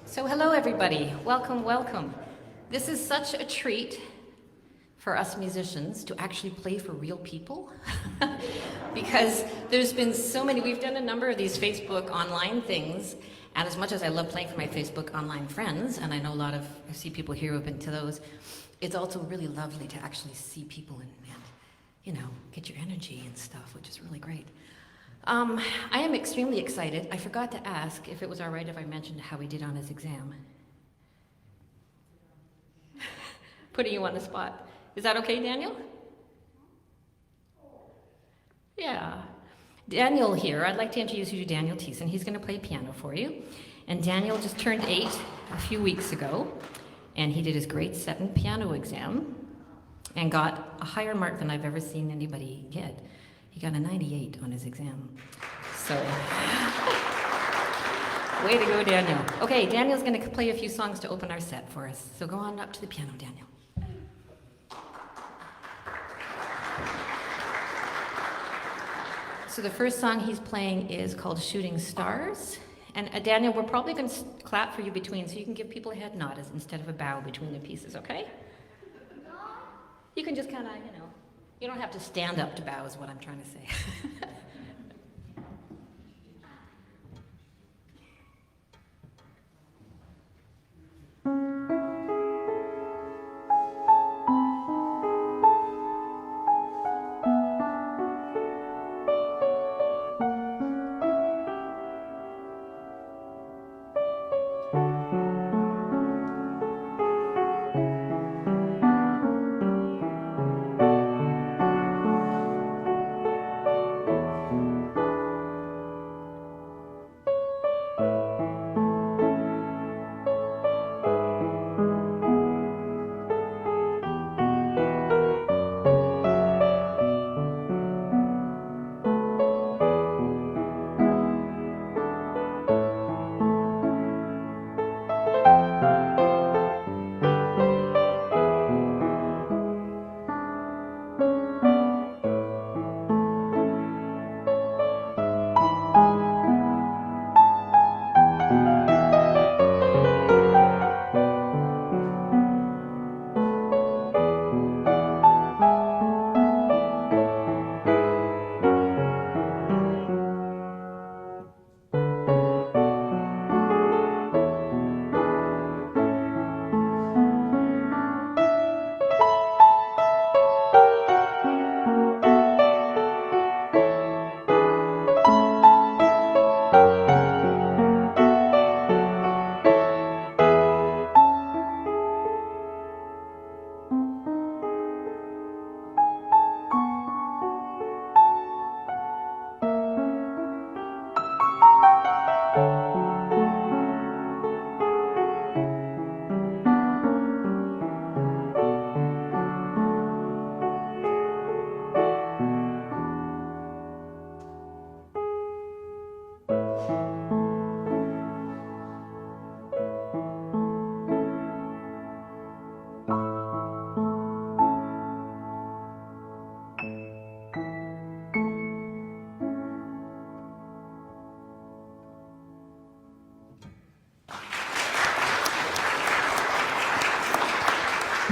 So hello everybody, welcome, welcome. This is such a treat for us musicians to actually play for real people because there's been so many, we've done a number of these Facebook online things, and as much as I love playing for my Facebook online friends, and I know I see people here who have been to those, it's also really lovely to actually see people and get your energy and stuff, which is really great. I am extremely excited. I forgot to ask if it was all right if I mentioned how he did on his exam. Putting you on the spot. Is that okay, Daniel? Yeah. Daniel here, I'd like to introduce you to Daniel Thiessen. He's going to play piano for you. And Daniel just turned 8 a few weeks ago, and he did his grade 7 piano exam and got a higher mark than I've ever seen anybody get. He got a 98 on his exam. So, way to go, Daniel. Okay, Daniel's going to play a few songs to open our set for us. So go on up to the piano, Daniel. So the first song he's playing is called Shooting Stars. And Daniel, we're probably going to clap for you between, so you can give people a head nod instead of a bow between the pieces, okay? You can just kind of, you don't have to stand up to bow is what I'm trying to say.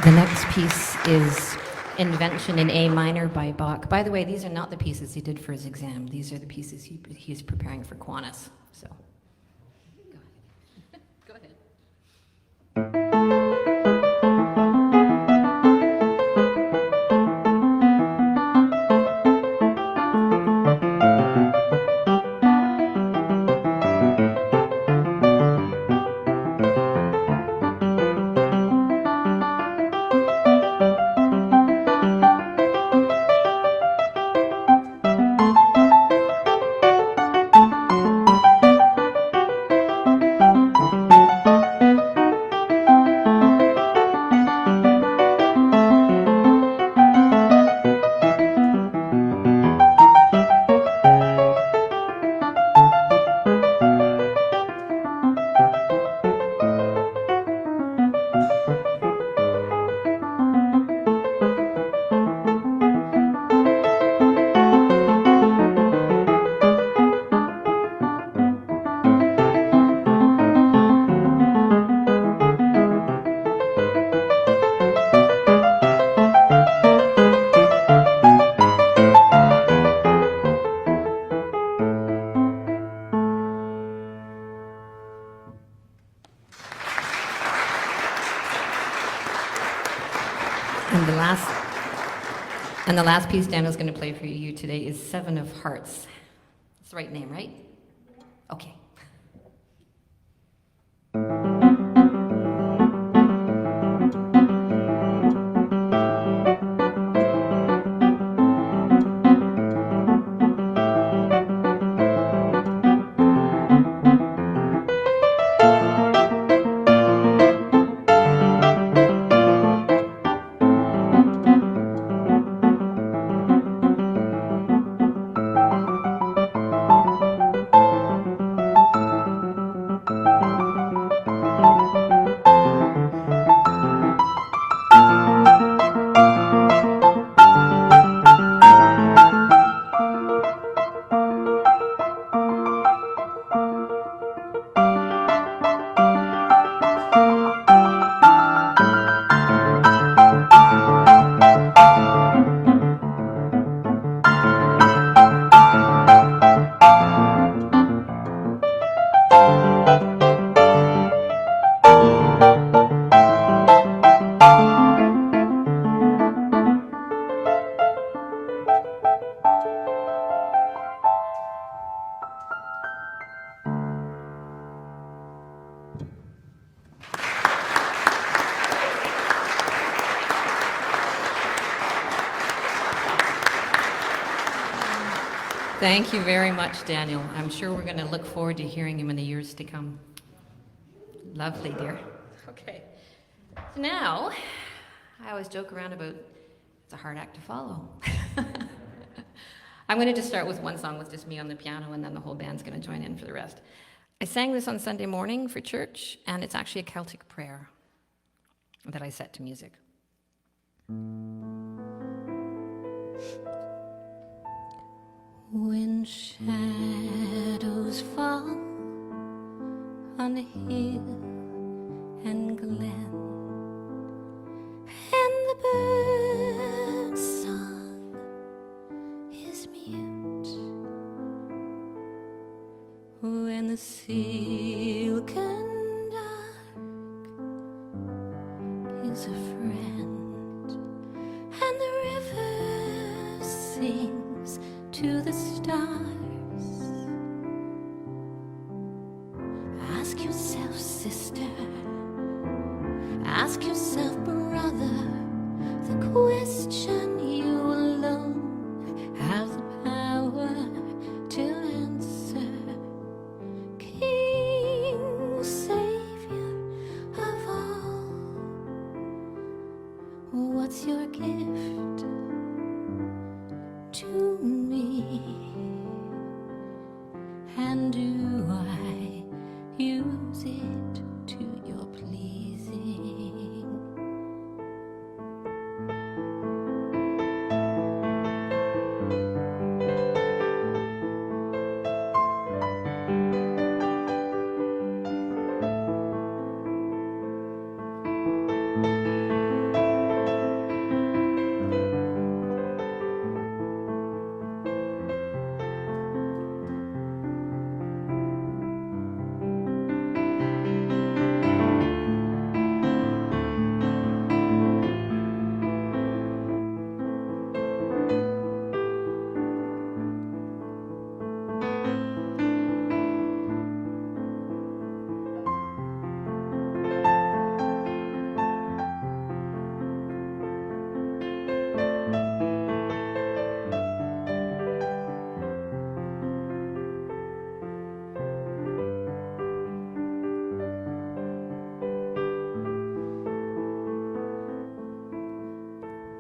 The next piece is Invention in A minor by Bach. By the way, these are not the pieces he did for his exam. These are the pieces he's preparing for Kiwanis. So, go ahead. And the last piece Daniel's going to play for you today is Seven of Hearts. That's the right name, right? Okay. Thank you very much, Daniel. I'm sure we're going to look forward to hearing him in the years to come. Lovely, dear. Okay. So now, I always joke around about it's a hard act to follow. I'm going to just start with one song with just me on the piano, and then the whole band's going to join in for the rest. I sang this on Sunday morning for church, and it's actually a Celtic prayer that I set to music. When shadows fall on the hill and glen, and the bird's song is mute, when the silken dark is a friend, and the river sings to the stars. Ask yourself, sister, ask yourself, brother, the question you alone have the power to answer. King, Savior of all, what's your gift to me, and do I use it to your pleasing?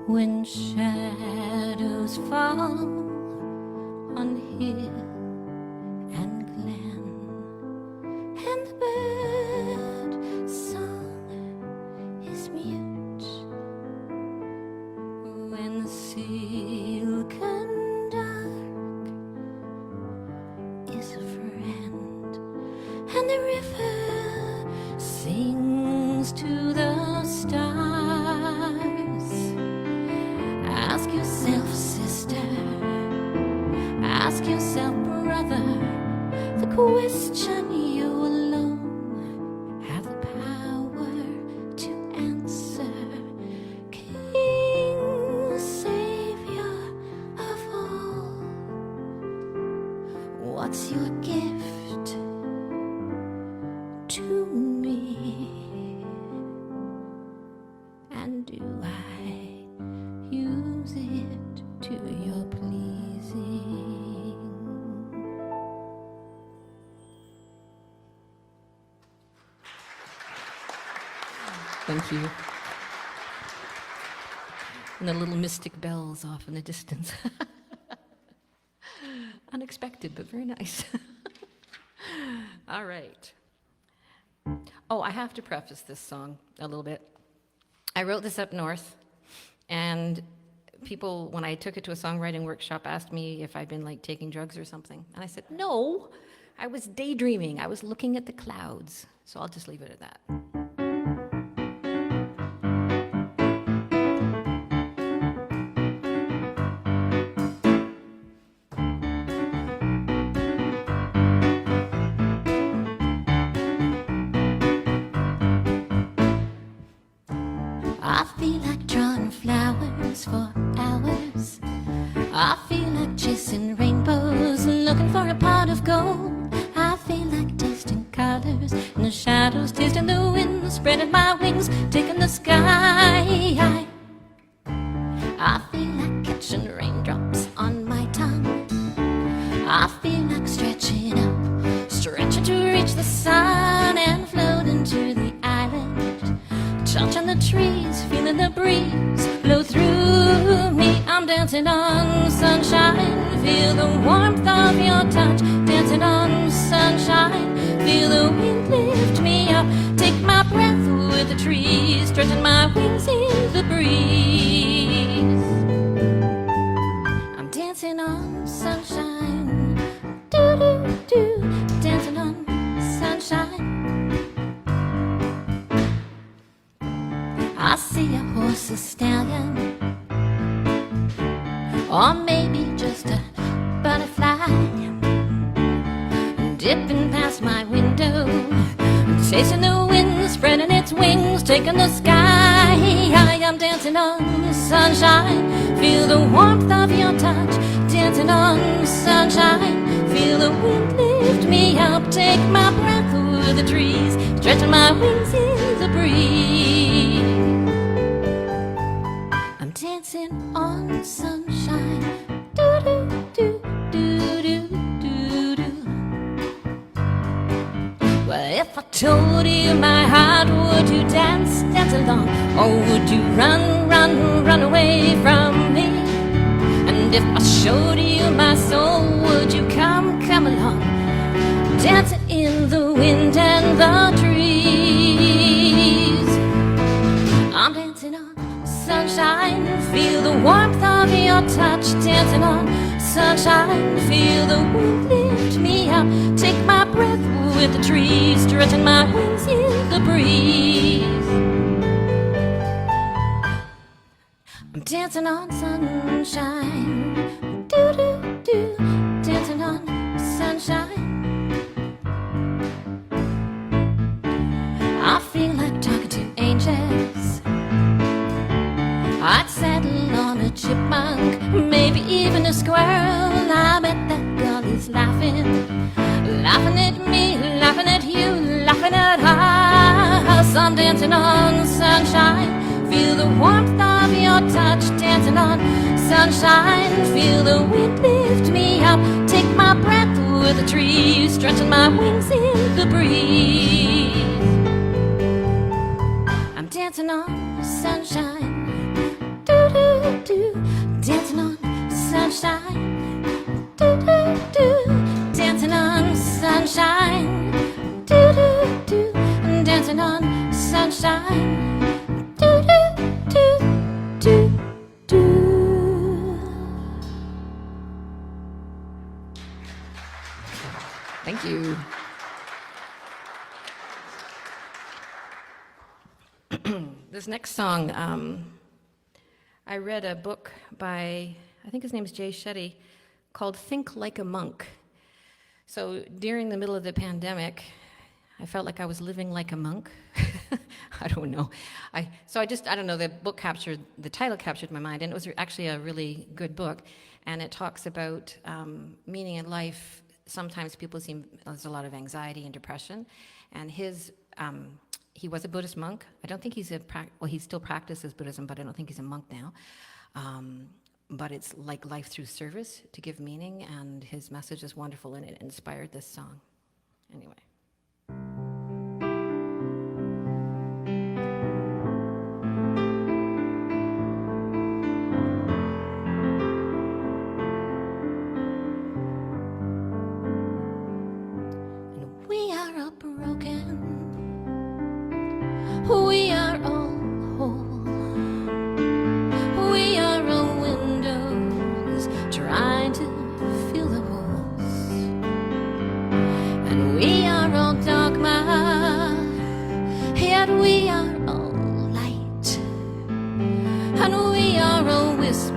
When shadows fall on hill and glen, and the bird song is mute, when the silken dark is a friend, and the river sings to the stars. Ask yourself, sister, ask yourself, Thank you. And the little mystic bells off in the distance. Unexpected, but very nice. All right. Oh, I have to preface this song a little bit. I wrote this up north, and people, when I took it to a songwriting workshop, asked me if I'd been like taking drugs or something. And I said, no, I was daydreaming. I was looking at the clouds. So I'll just leave it at that. I feel like drawing flowers for hours. I feel like chasing rainbows, looking for a pot of gold. I feel like tasting colors in the shadows, tasting the wind, spreading my wings, taking the sky. I feel like catching raindrops on my tongue. I feel like stretching up, stretching to reach the sun and floating to the island, touching the trees, feeling the breeze blow through me. I'm dancing on sunshine, feel the warmth of your touch. Dancing on sunshine, feel the wind lift me up. Take my breath with the trees, stretching my wings in the breeze. I'm dancing on sunshine, do-do-do, dancing on sunshine. I see a horse, a stallion, or maybe just a butterfly, dipping past my window, chasing the wind, spreading its wings, taking the sky. I'm dancing on sunshine, feel the warmth of your touch. Dancing on sunshine, feel the wind lift me up. Take my breath with the trees, stretching my wings in the breeze. I'm dancing on sunshine, do-do-do, do-do-do-do. Well, if I told you my heart, would you dance, dance along? Or would you run, run, run away from me? And if I showed you my soul, would you come, come along? Dancing in the wind and the trees. I'm dancing on sunshine, feel the warmth of your touch. Dancing on sunshine, feel the wind lift me up. Take my breath with the trees, stretching my wings in the breeze. I'm dancing on sunshine, do-do-do, dancing on sunshine. I feel like talking to angels. I'd settle on a chipmunk, maybe even a squirrel. I bet that girl is laughing, laughing at me, laughing at you, laughing at us. I'm dancing on sunshine, feel the warmth of your touch. Dancing on sunshine, feel the wind lift me up. Take my breath with the trees, stretching my wings in the breeze. I'm dancing on sunshine, do-do-do, dancing on sunshine, do-do-do, dancing on sunshine, do-do-do, dancing on sunshine, do-do-do-do-do. Thank you. This next song, I read a book by, I think his name is Jay Shetty, called Think Like a Monk. So during the middle of the pandemic, I felt like I was living like a monk. I don't know. I don't know, the title captured my mind, and it was actually a really good book, and it talks about meaning in life. Sometimes there's a lot of anxiety and depression, and he was a Buddhist monk. I don't think he still practices Buddhism, but I don't think he's a monk now. But it's like life through service to give meaning, and his message is wonderful, and it inspired this song. Anyway.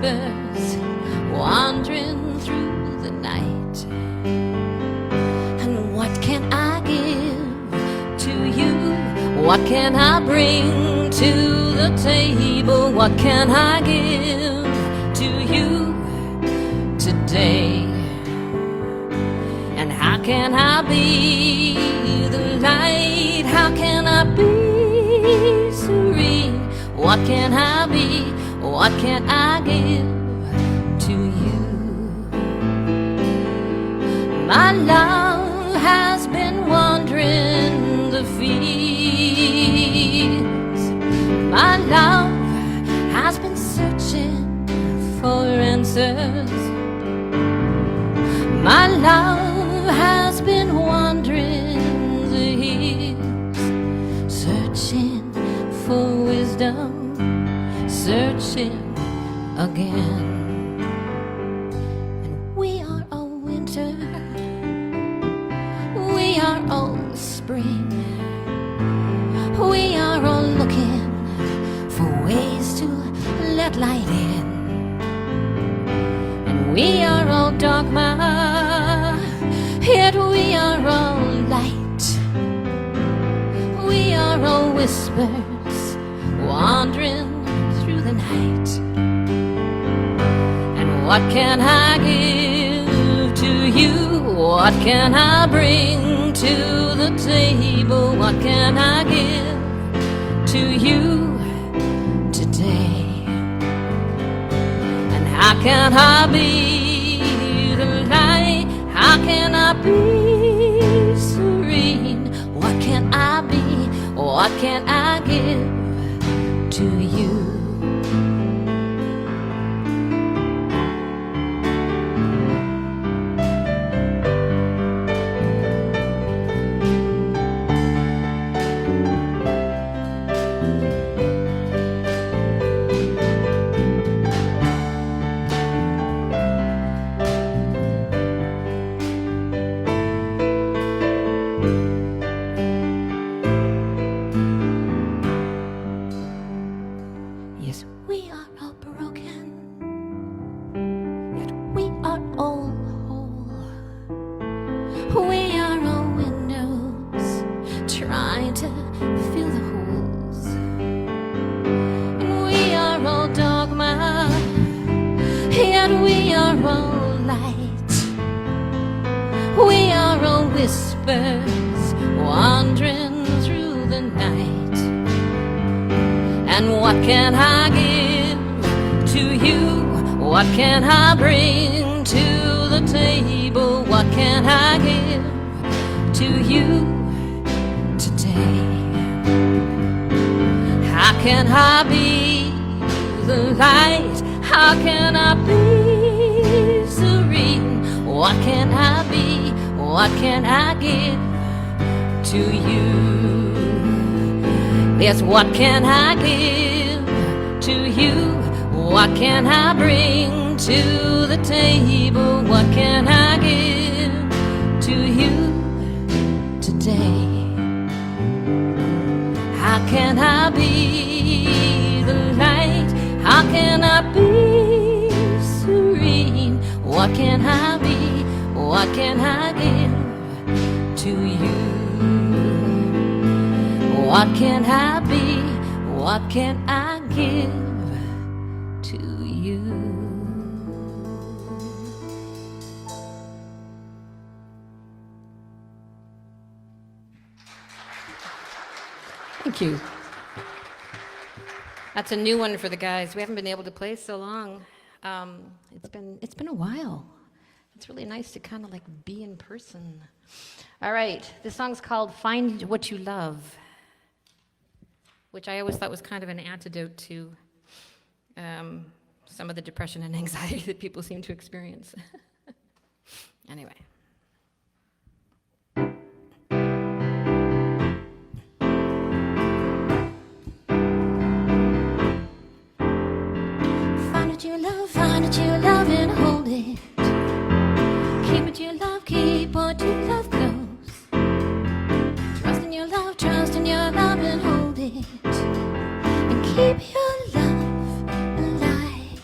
whispers wandering through the night. And what can I give to you? What can I bring to the table? What can I give to you today? And how can I be the light? How can I be serene? What can I be? What can I give to you? My love has been wandering the fields. My love has been searching for answers. My love has been wandering the hills, searching for wisdom, searching again. And we are all winter, we are all spring, we are all looking for ways to let light in. And we are all dogma, yet we are all light. We are all whispers wandering through the night. And what can I give to you? What can I bring to the table? What can I give to you today? And how can I be the light? How can I be serene? What can I be? What can I give to you? Wandering through the night. And what can I give to you? What can I bring to the table? What can I give to you today? How can I be the light? How can I be serene? What can I be? What can I give to you? Yes, what can I give to you? What can I bring to the table? What can I give to you today? How can I be the light? How can I be serene? What can I be? What can I give to you? What can I be? What can I give to you? Thank you. That's a new one for the guys. We haven't been able to play so long. It's been a while. It's really nice to kind of like be in person. All right, this song's called Find What You Love, which I always thought was kind of an antidote to some of the depression and anxiety that people seem to experience. Anyway. Find what you love and hold it. Keep what you love, keep what you love close. Trust in your love and hold it. And keep your love alive.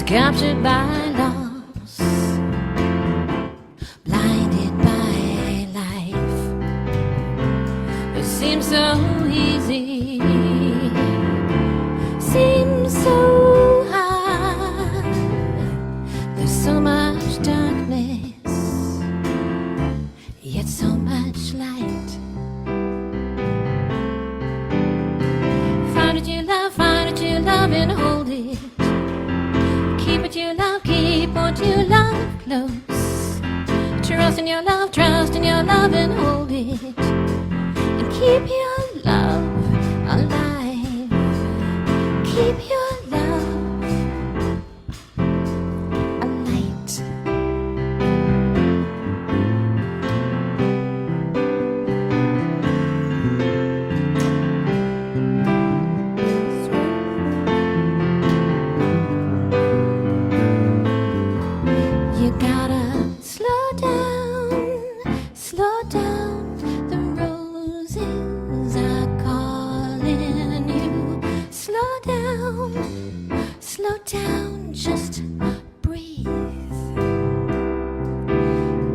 captured by loss, blinded by life. It seems so easy, seems so hard. There's so much darkness, yet so much light. Find what you love and hold it. Keep what you love, keep what you love close. Trust in your love and hold it. And keep your love alive. Keep your love alight. You gotta slow down, the roses are calling you. Slow down, just breathe.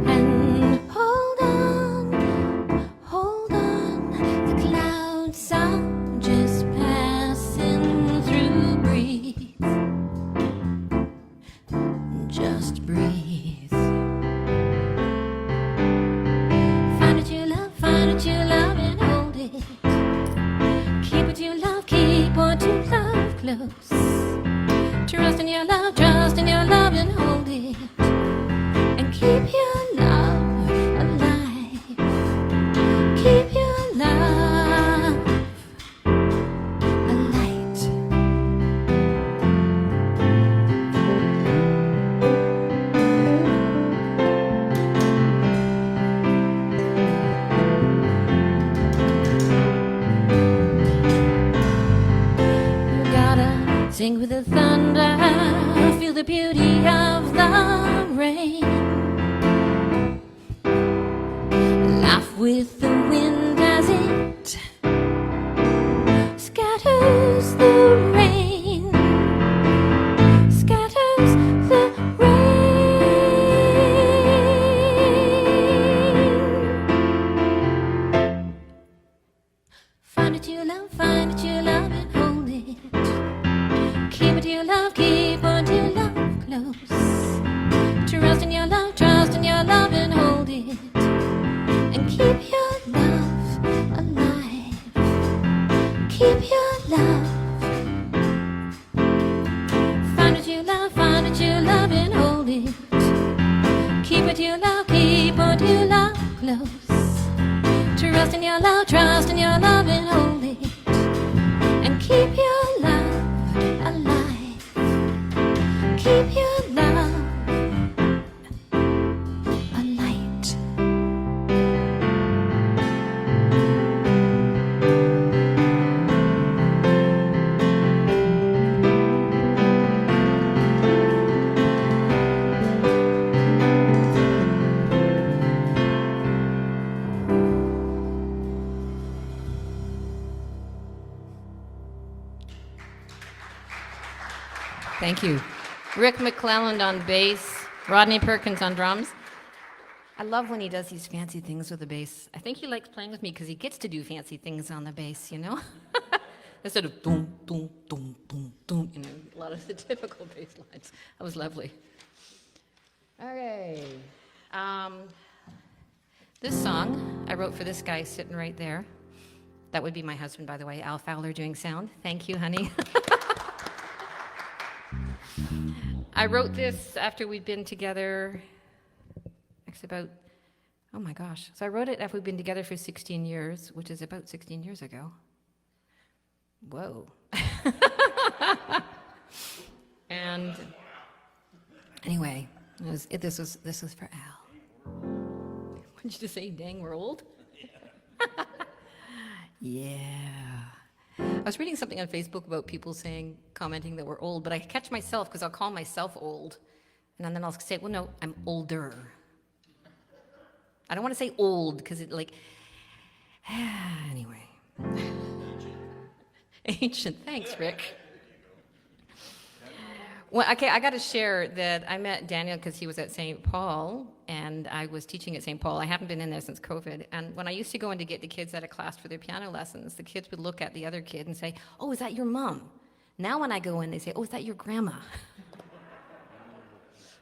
And hold on, the clouds are just passing through. Breathe, just breathe. Find what you love and hold it. Keep what you love close. Trust in your love and hold it. And keep your love alive. Keep your love alight. You gotta sing with the thunder, feel the beauty of the rain. Laugh with the wind as it scatters the rain. Scatters the rain. Find what you love and hold it. Keep what you love close. Trust in your love and hold it. And keep your love alive. Keep your love. Find what you love and hold it. Keep what you love close. Trust in your love and hold it. And keep your love alive. Keep your love alight. Thank you. Rick McCelland on bass, Rodney Perkins on drums. I love when he does these fancy things with the bass. I think he likes playing with me because he gets to do fancy things on the bass, you know? Instead of doom, doom, doom, doom, doom, you know, a lot of the typical bass lines. That was lovely. Okay. This song I wrote for this guy sitting right there. That would be my husband, by the way, Al Fowler doing sound. Thank you, honey. I wrote this after we'd been together, actually about, oh my gosh. So I wrote it after we'd been together for 16 years, which is about 16 years ago. Whoa. And anyway, this was for Al. What did you just say? Dang, we're old? Yeah. I was reading something on Facebook about people commenting that we're old, but I catch myself because I'll call myself old, and then I'll say, well, no, I'm older. I don't want to say old because it anyway. Ancient, thanks, Rick. Well, okay, I got to share that I met Daniel because he was at St. Paul, and I was teaching at St. Paul. I haven't been in there since COVID. And when I used to go in to get the kids out of class for their piano lessons, the kids would look at the other kid and say, "Oh, is that your mom?" Now when I go in, they say, "Oh, is that your grandma?"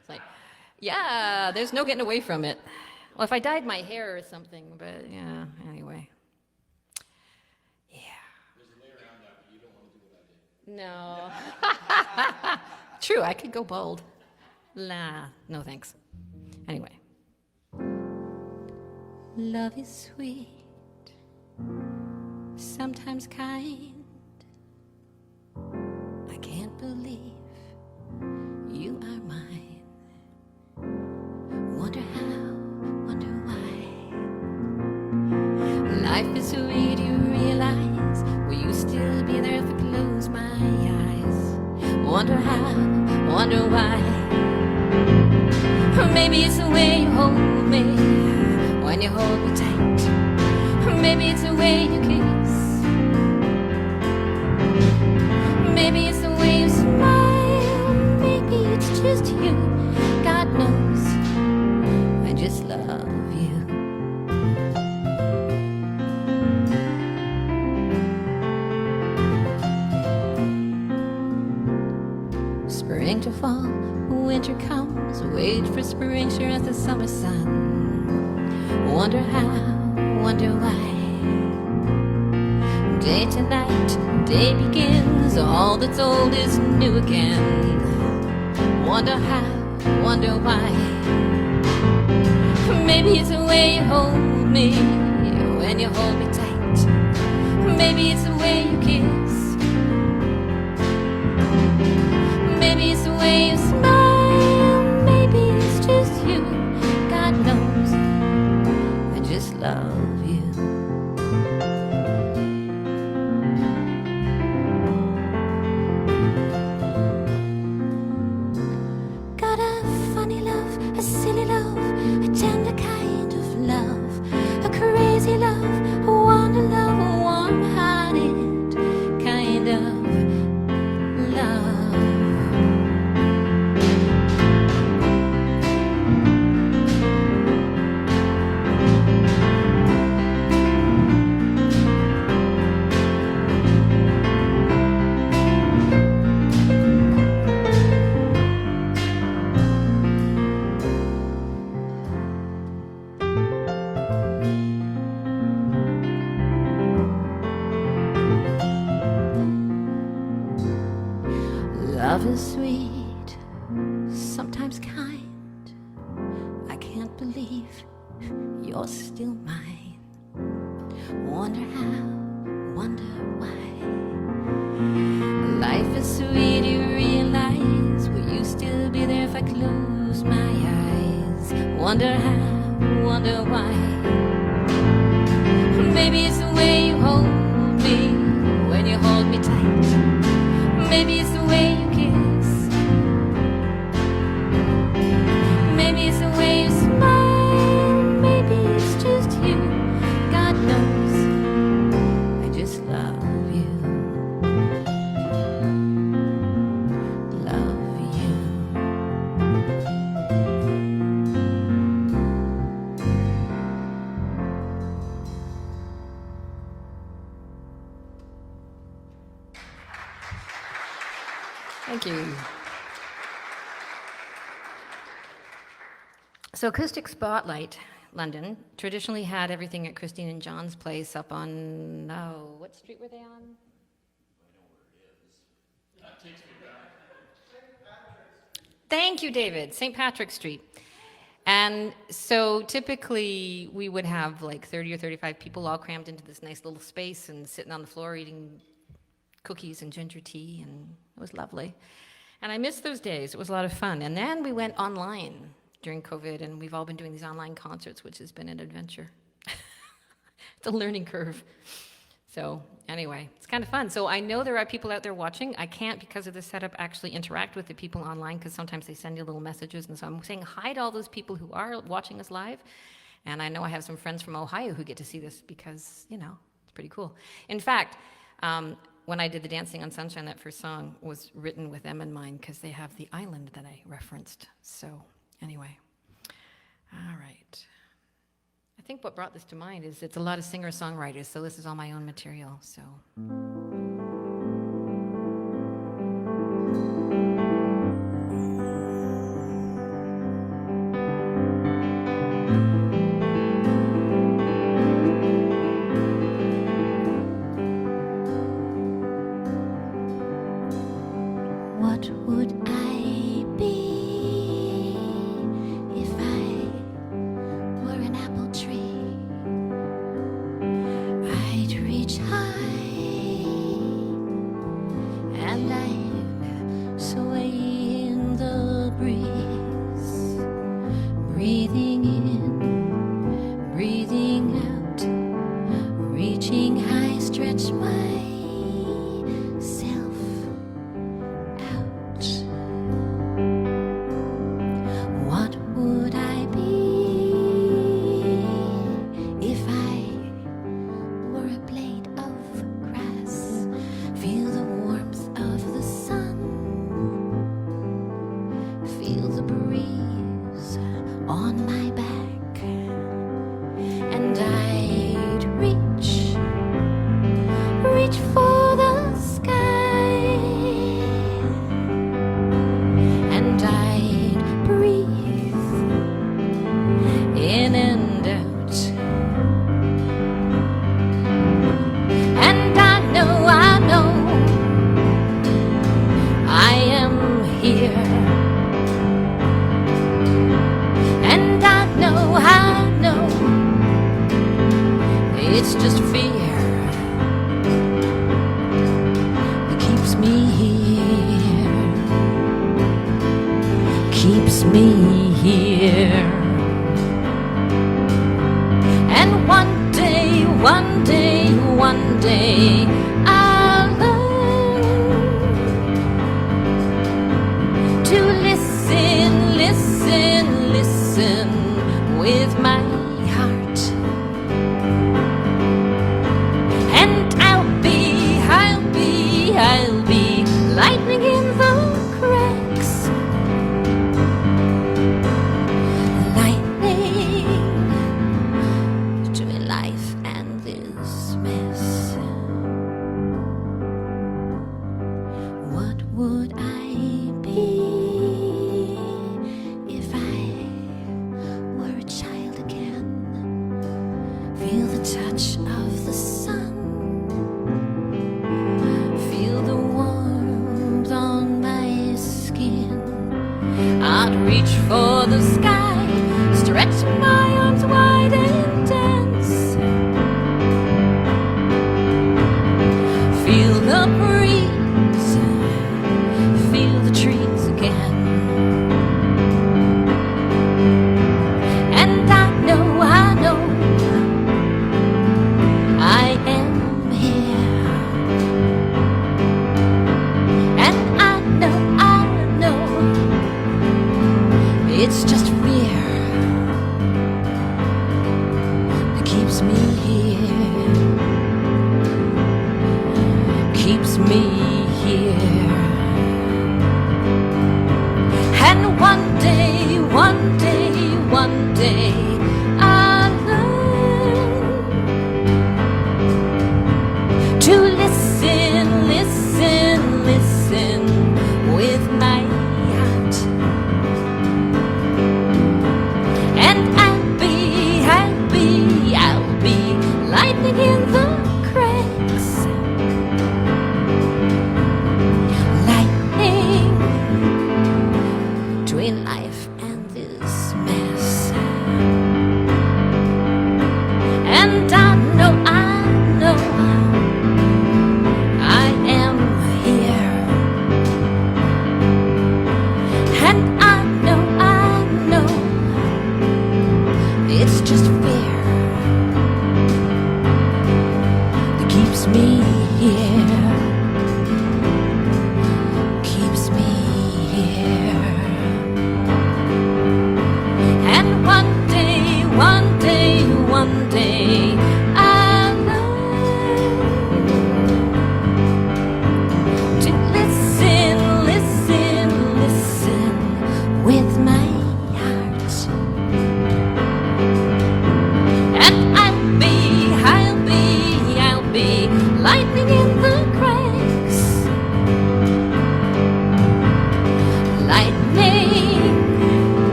It's like, yeah, there's no getting away from it. Well, if I dyed my hair or something, but yeah, anyway. Yeah. There's a way around that, but you don't want to do what I did. No. True, I could go bald. Nah, no thanks. Anyway. Love is sweet, sometimes kind. I can't believe you are mine. Wonder how, wonder why. Life is sweet, you realize. Will you still be there if I close my eyes? Wonder how, wonder why. Or maybe it's the way you hold me when you hold me tight. Or maybe it's the way you kiss. Maybe it's the way you smile. Maybe it's just you. God knows, I just love you. Spring to fall, winter comes. Wait for spring, sure as the summer sun. Wonder how, wonder why. Day to night, day begins. All that's old is new again. Wonder how, wonder why. Maybe it's the way you hold me when you hold me tight. Maybe it's the way you kiss. Maybe it's the way you smile. Maybe it's just you. God knows, I just love you. Got a funny love, a silly love, a tender kind of love, a crazy love, a wonder love, a warm-hearted kind of love. Love is sweet, sometimes kind. I can't believe you're still mine. Wonder how, wonder why. Life is sweet, you realize. Will you still be there if I close my eyes? Wonder how, wonder why. Maybe it's the way you hold me when you hold me tight. Maybe it's the way you kiss. Maybe it's the way you smile. Maybe it's just you. God knows, I just love you. Love you. Thank you. So Acoustic Spotlight, London, traditionally had everything at Christine and John's place up on, what street were they on? That takes me back. Thank you, David, St. Patrick's Street. And so typically we would have like 30 or 35 people all crammed into this nice little space and sitting on the floor eating cookies and ginger tea, and it was lovely. And I missed those days. It was a lot of fun. And then we went online during COVID, and we've all been doing these online concerts, which has been an adventure. It's a learning curve. So anyway, it's kind of fun. So I know there are people out there watching. I can't, because of the setup, actually interact with the people online, because sometimes they send you little messages. And so I'm saying hi to all those people who are watching us live. And I know I have some friends from Ohio who get to see this because, it's pretty cool. In fact, when I did the Dancing on Sunshine, that first song was written with them in mind because they have the island that I referenced. So anyway, all right. I think what brought this to mind is it's a lot of singer-songwriters, so this is all my own material. So. What would I be if I were an apple tree? I'd reach high and I'd sway in the breeze, breathing in, breathing out, reaching high, stretch myself out. What would I be if I were a blade of grass? Feel the warmth of the sun, feel the breeze on my back, and I'd reach for the sky, and I'd breathe in and out. And I know I am here, and I know it's just fear that keeps me here, keeps me here. And one day I'll learn to listen with my heart. And I'll be lightning in the cracks, lightning between life and this mess. What would I be if I were a child again? Feel the touch of the sun, feel the warmth on my skin. I'd reach for the sky, stretch my arms wide and dance. Feel the breeze, feel the trees again. And I know I am here, and I know it's just fear that keeps me here, keeps me here. And one day I'll learn to listen with my heart. And I'll be lightning in the cracks,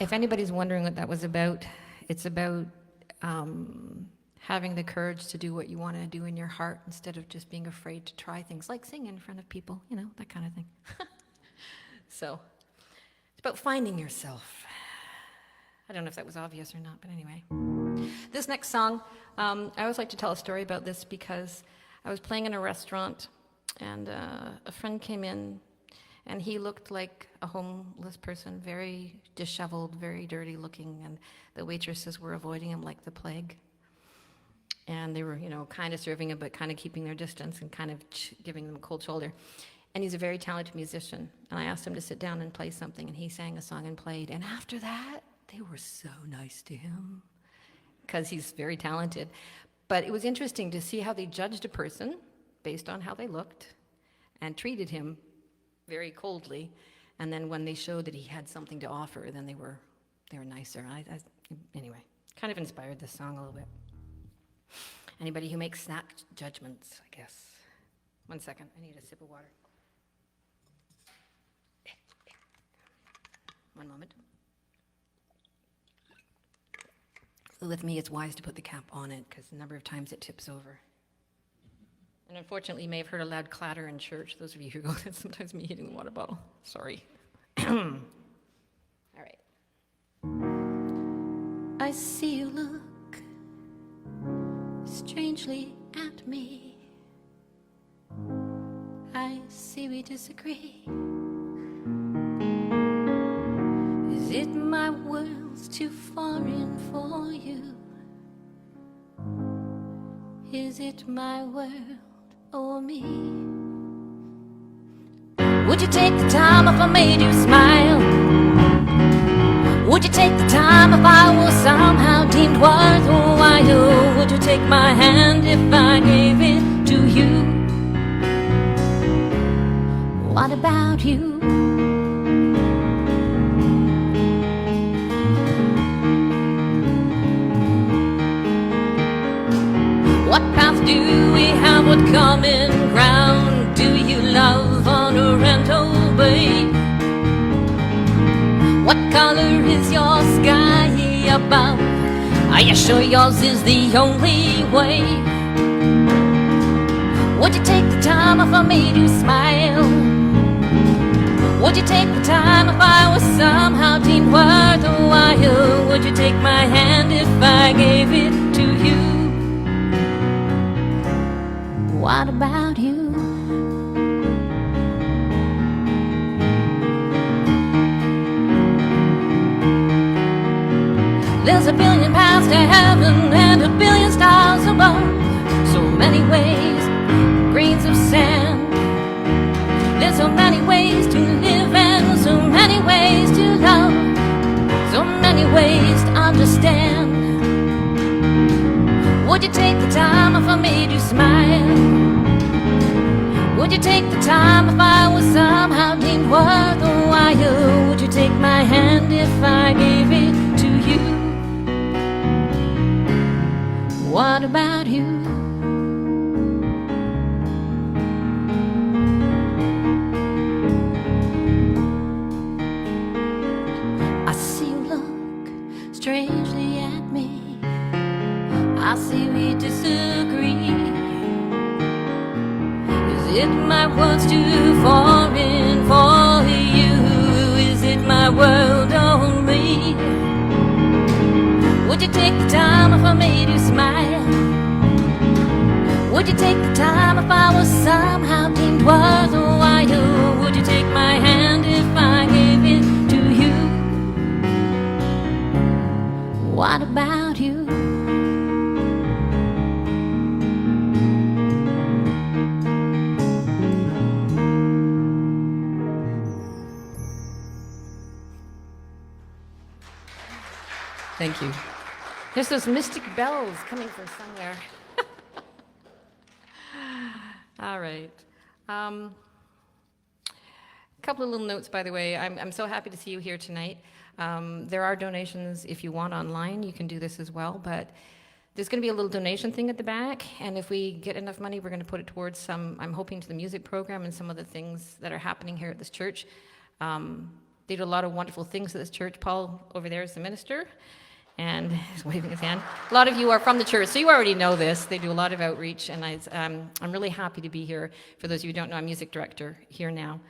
If anybody's wondering what that was about, it's about having the courage to do what you want to do in your heart instead of just being afraid to try things like sing in front of people, you know, that kind of thing. So, it's about finding yourself. I don't know if that was obvious or not, but anyway. This next song, I always like to tell a story about this because I was playing in a restaurant and a friend came in and he looked like a homeless person, very disheveled, very dirty looking, and the waitresses were avoiding him like the plague. And they were, you know, kind of serving him, but kind of keeping their distance and kind of giving them a cold shoulder. And he's a very talented musician. And I asked him to sit down and play something, and he sang a song and played. And after that, they were so nice to him because he's very talented. But it was interesting to see how they judged a person based on how they looked and treated him very coldly. And then when they showed that he had something to offer, then they were nicer. Anyway, kind of inspired this song a little bit. Anybody who makes snap judgments, I guess. 1 second, I need a sip of water. 1 moment. With me, it's wise to put the cap on it because a number of times it tips over. And unfortunately, you may have heard a loud clatter in church. Those of you who go, that's sometimes me hitting the water bottle. Sorry. All right. I see you look strangely at me. I see we disagree. Is it my world's too foreign for you? Is it my world or me? Would you take the time if I made you smile? Would you take the time if I was somehow deemed worthwhile? Would you take my hand if I gave it to you? What about you? What path do we have? What common ground? Do you love, honor, and obey? What color is your sky above? Are you sure yours is the only way? Would you take the time if I made you smile? Would you take the time if I was somehow deemed worthwhile? Would you take my hand if I gave it to you? What about you? There's a billion paths to heaven and a billion stars above. So many ways, grains of sand. There's so many ways to live and so many ways to love. So many ways to understand. Would you take the time if I made you smile? Would you take the time if I was somehow deemed worthwhile? Would you take my hand if I gave it to you? What about you? I see you look strangely at me. I see we disagree. Is it my words too foreign for you? Is it my world only? Would you take the time if I made you smile? Would you take the time if I was somehow deemed worthwhile? Would you take my hand if I gave it to you? What about you? Thank you. There's those mystic bells coming from somewhere. All right. A couple of little notes, by the way. I'm so happy to see you here tonight. There are donations if you want online. You can do this as well. But there's going to be a little donation thing at the back. And if we get enough money, we're going to put it towards some, I'm hoping, to the music program and some of the things that are happening here at this church. They do a lot of wonderful things at this church. Paul over there is the minister, and he's waving his hand. A lot of you are from the church, so you already know this. They do a lot of outreach, and I'm really happy to be here. For those of you who don't know, I'm music director here now,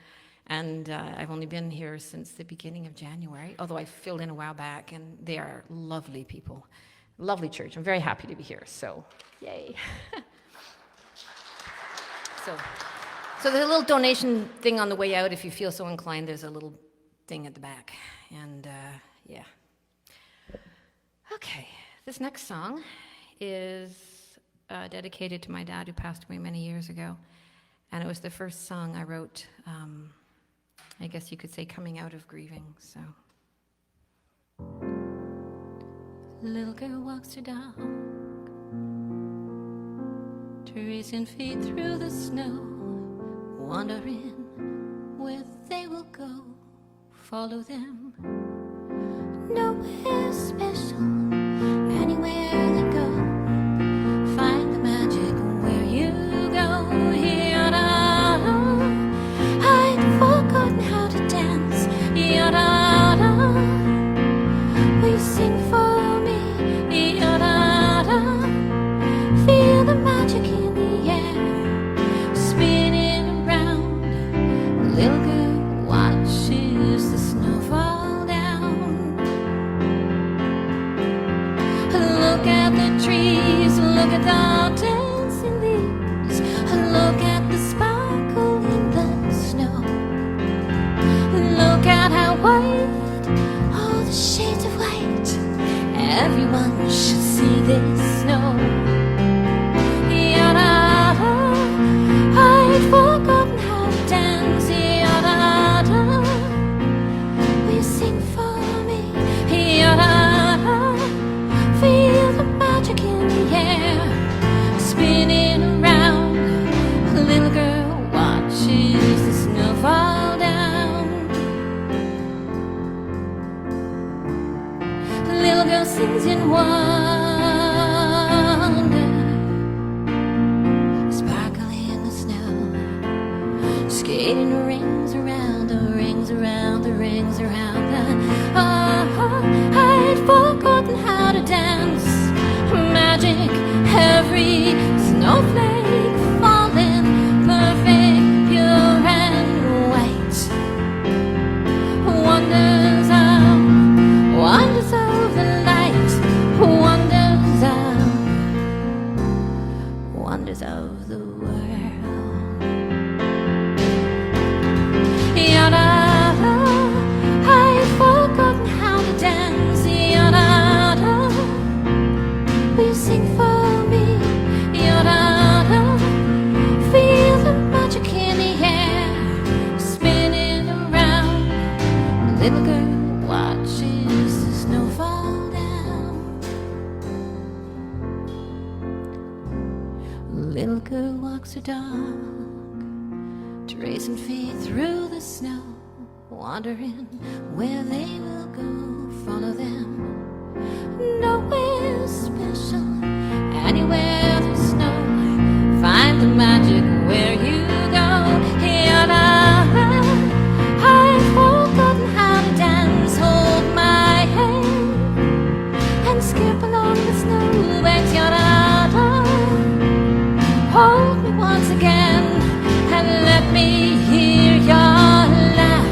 and I've only been here since the beginning of January, although I filled in a while back, and they are lovely people. Lovely church. I'm very happy to be here, so yay. So there's a little donation thing on the way out. If you feel so inclined, there's a little thing at the back, and yeah. Okay, this next song is dedicated to my dad who passed away many years ago, and it was the first song I wrote, I guess you could say coming out of grieving, so. Little girl walks her dog, tracing feet through the snow, wondering where they will go. Follow them, nowhere special, anywhere they go. Find the magic where you go. Yada-da, I'd forgotten how to dance. Yada-da, will you sing for me? Yada-da, feel the magic in the air, spinning around. Little girl watches the snow fall down. Look at the trees, look at the dancing leaves, look at the sparkle in the snow. Look at how white, all the shades of white. Everyone should see this snow. Yada-da, I'd forgotten how to dance. Yada-da, will you sing for me? Yada-da, feel the magic in the air, spinning around. A little girl watches the snow fall down. A little girl sings in wonder, sparkling in the snow, skating rings around, the rings around, the rings around. I'd forgotten how to dance. Magic, every snowflake falling, perfect, pure and white. Wonders of the light, wonders of the world. Yada-da, I've forgotten how to dance. Yada-da, will you sing for me? Yada-da, feel the magic in the air, spinning around. Little girl watches the snow fall down. Little girl walks her dog, tracing feet through the snow, wondering where they will go. Follow them, nowhere special, anywhere there's snow. Find the magic where you go. Yada-da, I've forgotten how to dance. Hold my hand and skip along the snowbanks. Yada-da, hold me once again and let me hear your laugh.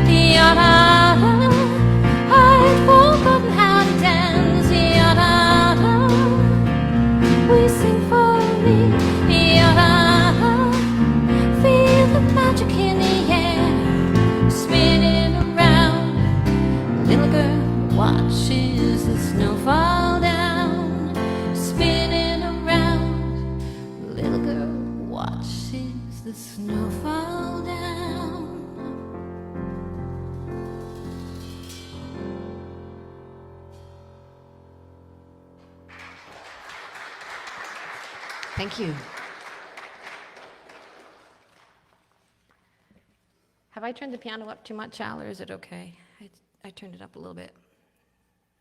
Yada-da, I'd forgotten how to dance. Yada-da, will you sing for me? Yada-da, feel the magic in the air, spinning around. Little girl watches the snow fall down, spinning around. Little girl watches the snow fall down. Thank you. Have I turned the piano up too much, Al, or is it okay? I turned it up a little bit.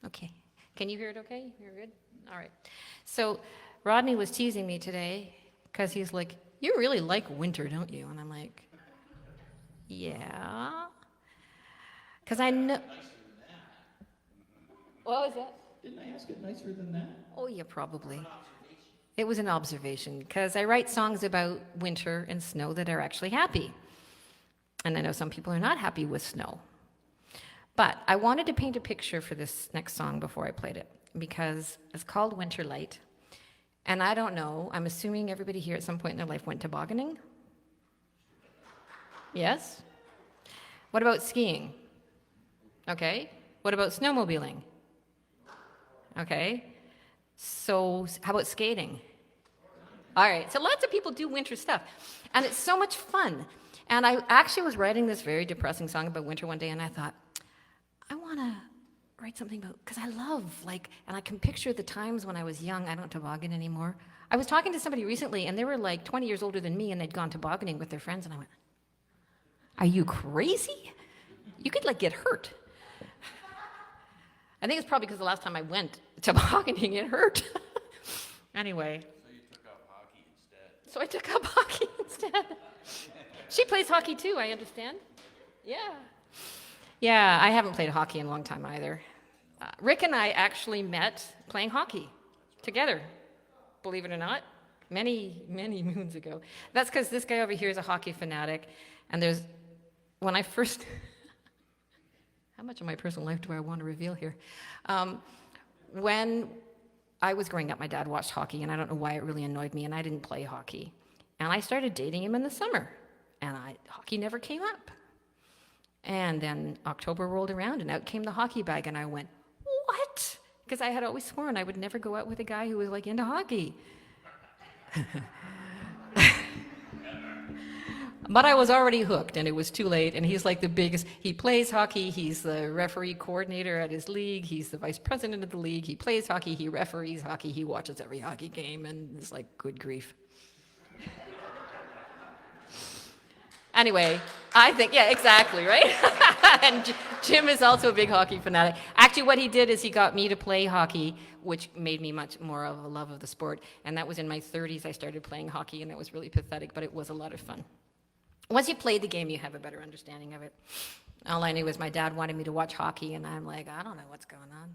Okay. Can you hear it okay? You're good? All right. So Rodney was teasing me today because he's like, you really like winter, don't you? And I'm like, yeah. Because I know. What was that? Didn't I ask it nicer than that? Oh, yeah, probably. It was an observation, because I write songs about winter and snow that are actually happy. And I know some people are not happy with snow. But I wanted to paint a picture for this next song before I played it, because it's called Winter Light. And I don't know, I'm assuming everybody here at some point in their life went tobogganing? Yes? What about skiing? Okay. What about snowmobiling? Okay. So how about skating? All right. So lots of people do winter stuff. And it's so much fun. And I actually was writing this very depressing song about winter one day, and I thought, I want to write something about, because I love, and I can picture the times when I was young. I don't toboggan anymore. I was talking to somebody recently, and they were 20 years older than me, and they'd gone tobogganing with their friends, and I went, are you crazy? You could get hurt. I think it's probably because the last time I went tobogganing, it hurt. Anyway. So you took up hockey instead. So I took up hockey instead. She plays hockey too, I understand. Yeah. Yeah, I haven't played hockey in a long time either. Rick and I actually met playing hockey together, believe it or not, many, many moons ago. That's because this guy over here is a hockey fanatic, and when I first... How much of my personal life do I want to reveal here? When I was growing up, my dad watched hockey, and I don't know why it really annoyed me, and I didn't play hockey. And I started dating him in the summer, and hockey never came up. And then October rolled around, and out came the hockey bag, and I went, what? Because I had always sworn I would never go out with a guy who was into hockey. But I was already hooked, and it was too late, and he's the biggest. He plays hockey, he's the referee coordinator at his league, he's the vice president of the league, he plays hockey, he referees hockey, he watches every hockey game, and it's good grief. Anyway, I think, yeah, exactly, right? And Jim is also a big hockey fanatic. Actually, what he did is he got me to play hockey, which made me much more of a love of the sport, and that was in my 30s I started playing hockey, and it was really pathetic, but it was a lot of fun. Once you play the game, you have a better understanding of it. All I knew was my dad wanted me to watch hockey, and I'm I don't know what's going on.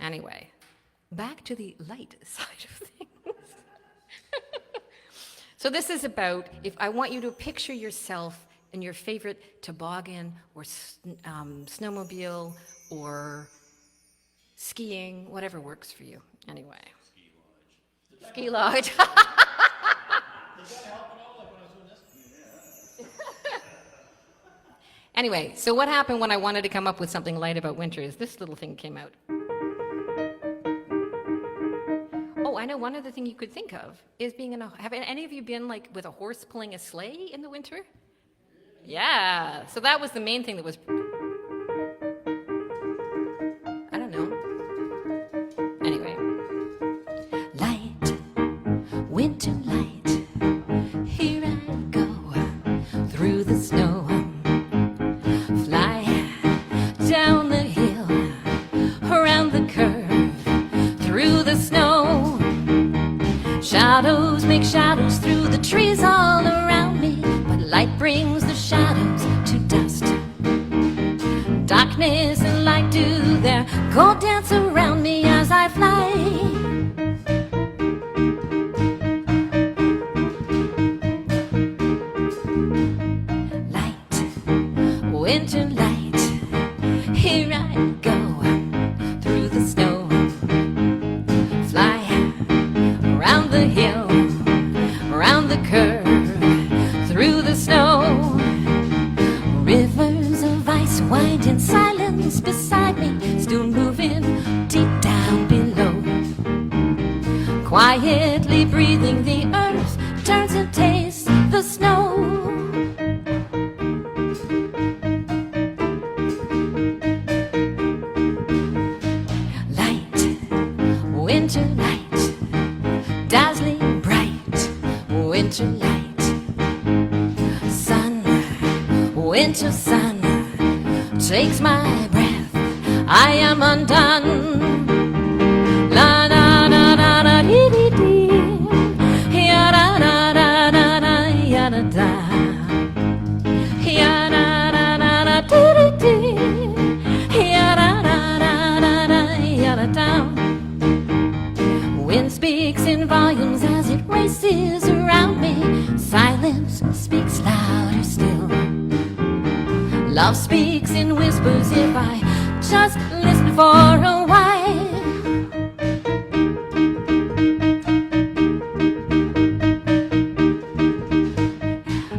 Anyway, back to the light side of things. So this is about, if I want you to picture yourself in your favorite toboggan or snowmobile or skiing, whatever works for you. Anyway. Ski lodge. Anyway, so what happened when I wanted to come up with something light about winter is this little thing came out. Oh, I know one other thing you could think of is being have any of you been with a horse pulling a sleigh in the winter? Yeah, so that was the main thing that was, I don't know. Anyway. Light, winter light, here I go through the snow. Fly down the hill, around the curve, through the snow. Shadows make shadows through the trees all around me, but light brings the shadows to dust. Darkness and light do their cold dance around me as I fly. Winter light, here I go through the snow. Fly around the hill, around the curve, through the snow. Rivers of ice wind in silence beside me, still moving deep down below. Quietly breathing, the earth turns to taste the snow. Winter light, dazzling bright, winter light. Sun, winter sun, takes my breath, I am undone. La da da da da dee dee dee, ya da da da da da, ya da da, ya da da da da dee dee dee. Love speaks in whispers if I just listen for a while.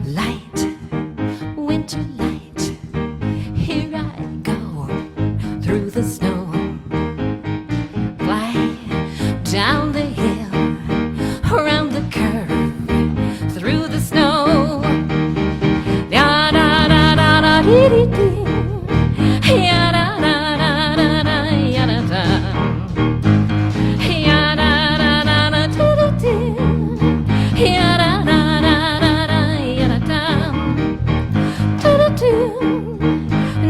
Light, winter light, here I go through the snow. Fly down the hill, around the curve, through the snow. Da da da da da dee dee dee. Ya da da da da da ya da da. Ya da da da da dee dee dee. Ya da da da da da ya da da. Doo doo doo.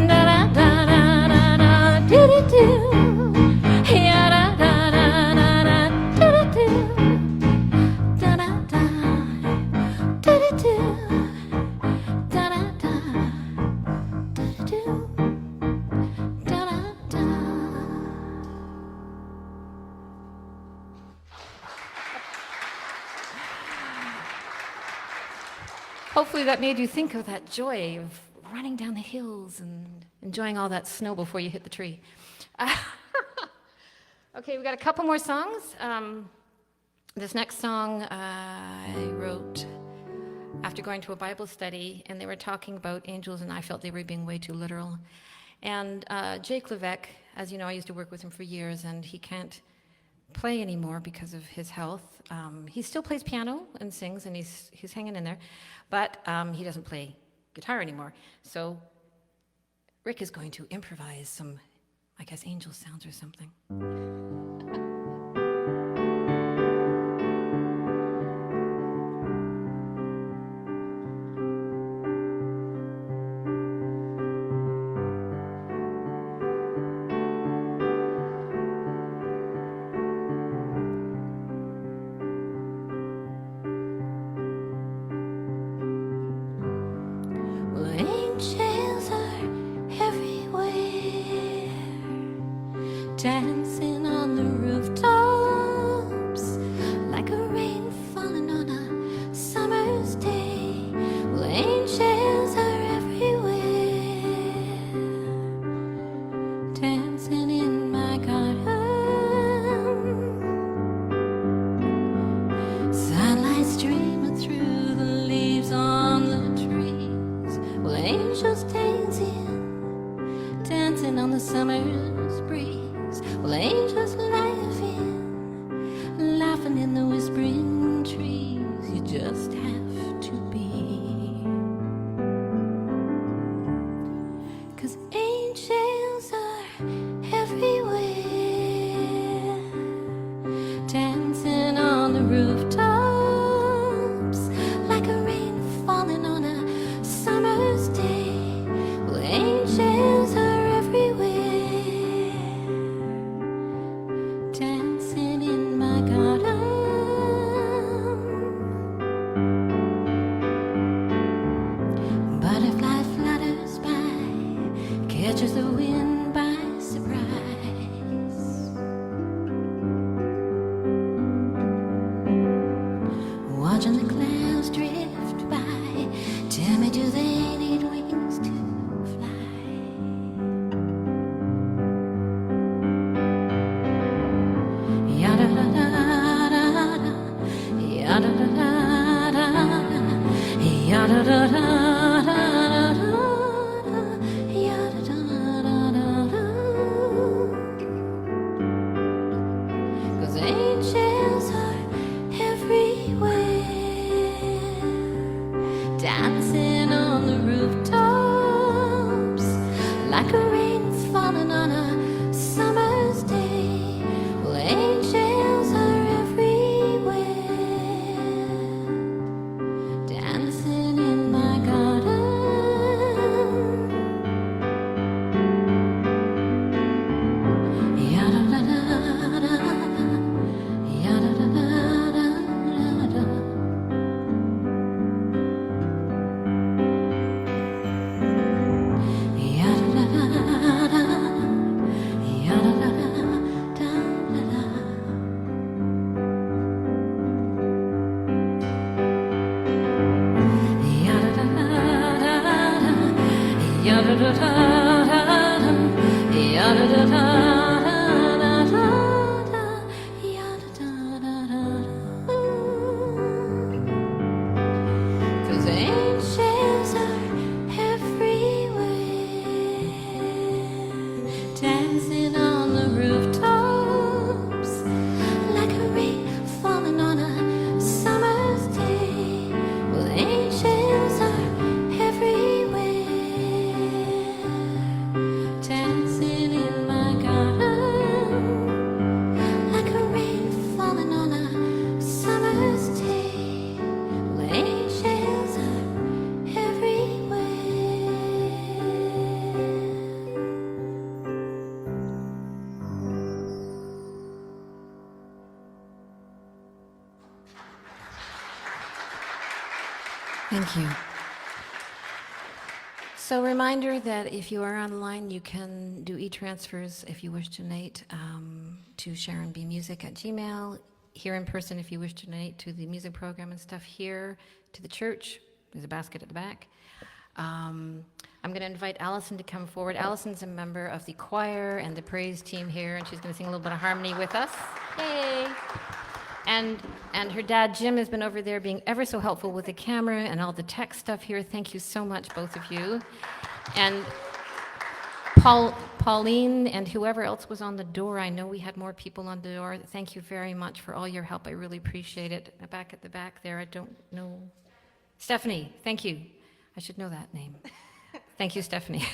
Da da da da da da dee dee doo. Ya da da da da da doo doo doo. Da da da doo doo doo. Da da da doo doo doo. Da da da. Hopefully that made you think of that joy of running down the hills and enjoying all that snow before you hit the tree. Okay, we got a couple more songs. This next song I wrote after going to a Bible study, and they were talking about angels, and I felt they were being way too literal. And Jake Levesque, as you know, I used to work with him for years, and he can't play anymore because of his health. He still plays piano and sings, and he's hanging in there, but he doesn't play guitar anymore. So Rick is going to improvise some, I guess, angel sounds or something. Well, angels are everywhere, dancing on the rooftops like a rain falling on a summer's day. Well, angels are everywhere, dancing in my garden. Sunlight streaming through the leaves on the trees. Well, angels dancing, dancing on the summer's breeze. Well, angels laughing, laughing in the whispering trees. You just have to be. 'Cause angels are everywhere, dancing on the rooftops like a rain falling on a summer's day. Well, angels are everywhere, dancing in my garden. Butterfly flutters by, catches the wind by surprise. Watching the clouds drift by, tell me, do they need wings to fly? Yada da da da da, yada da da da da, yada da da da da, yada da da da da. 'Cause angels are everywhere, dancing on the rooftops like a rain falling on a summer's day. Well, angels are everywhere, dancing in my garden. Yada da da da, yada da da da da. Yada da da Angels are everywhere, dancing on the rooftops like a rain falling on a summer's day. Well, angels are everywhere, dancing in my garden like a rain falling on a summer's day. Well, angels are everywhere. Thank you. So, reminder that if you are online, you can do e-transfers if you wish to donate to sharonbeemusic@gmail. Here in person, if you wish to donate to the music program and stuff here, to the church. There's a basket at the back. I'm going to invite Alison to come forward. Alison's a member of the choir and the praise team here, and she's going to sing a little bit of harmony with us. Yay! And her dad, Jim, has been over there being ever so helpful with the camera and all the tech stuff here. Thank you so much, both of you. And Pauline and whoever else was on the door, I know we had more people on the door. Thank you very much for all your help. I really appreciate it. Back at the back there, I don't know. Stephanie, thank you. I should know that name. Thank you, Stephanie.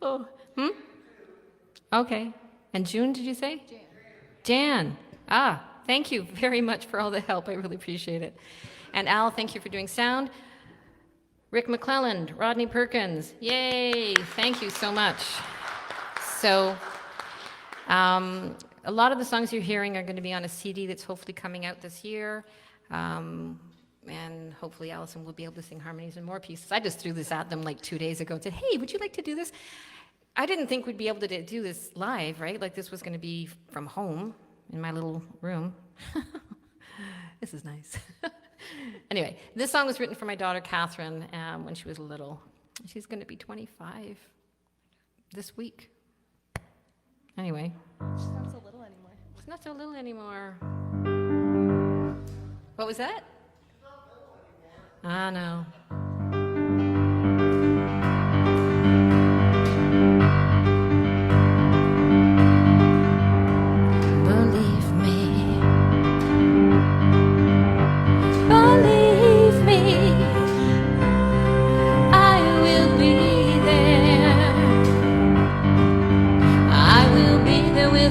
Oh, Okay. And June, did you say? Jan. Thank you very much for all the help. I really appreciate it. And Al, thank you for doing sound. Rick McCelland, Rodney Perkins, yay! Thank you so much. So, a lot of the songs you're hearing are going to be on a CD that's hopefully coming out this year. And hopefully Alison will be able to sing harmonies and more pieces. I just threw this at them like 2 days ago and said, hey, would you like to do this? I didn't think we'd be able to do this live, right? Like this was going to be from home in my little room. This is nice. Anyway, this song was written for my daughter, Catherine, when she was little. She's going to be 25 this week. Anyway. She's not so little anymore. She's not so little anymore. What was that? I know.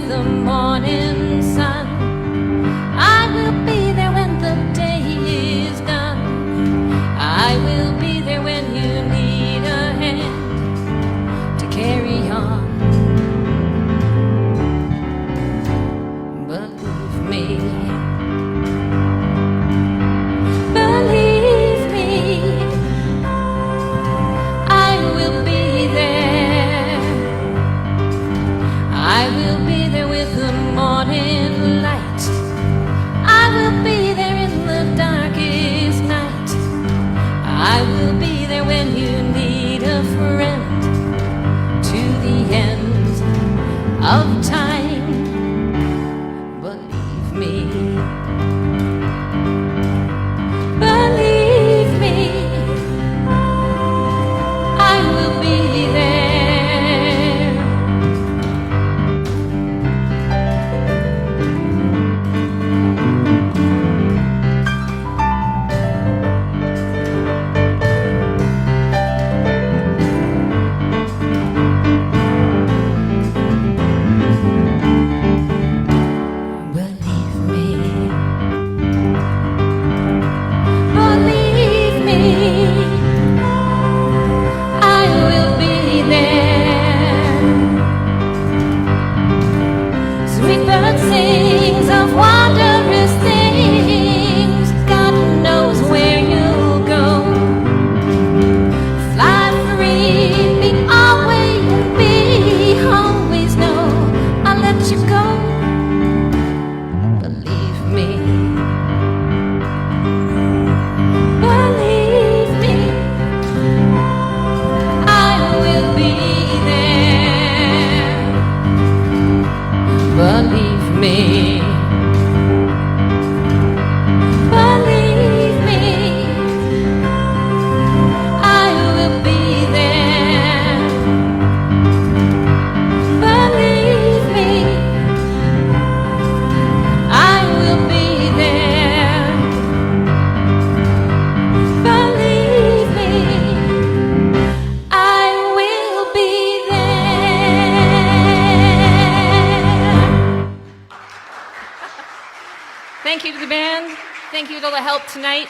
The morning sun, I will be there when the day is done. I will be there when you need a hand to carry on. Believe me, believe me, I will be there. I will be with the morning light. I will be there in the darkest night. I will be there when you need a friend to the end of time. Believe me. Believe me. I will be there. able to help tonight,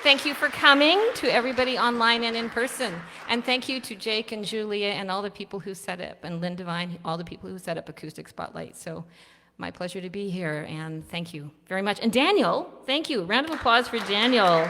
thank you for coming, to everybody online and in person. And thank you to Jake and Julia and all the people who set up, and Lynn Devine, all the people who set up Acoustic Spotlight. So my pleasure to be here, and thank you very much. And Daniel, thank you. Round of applause for Daniel.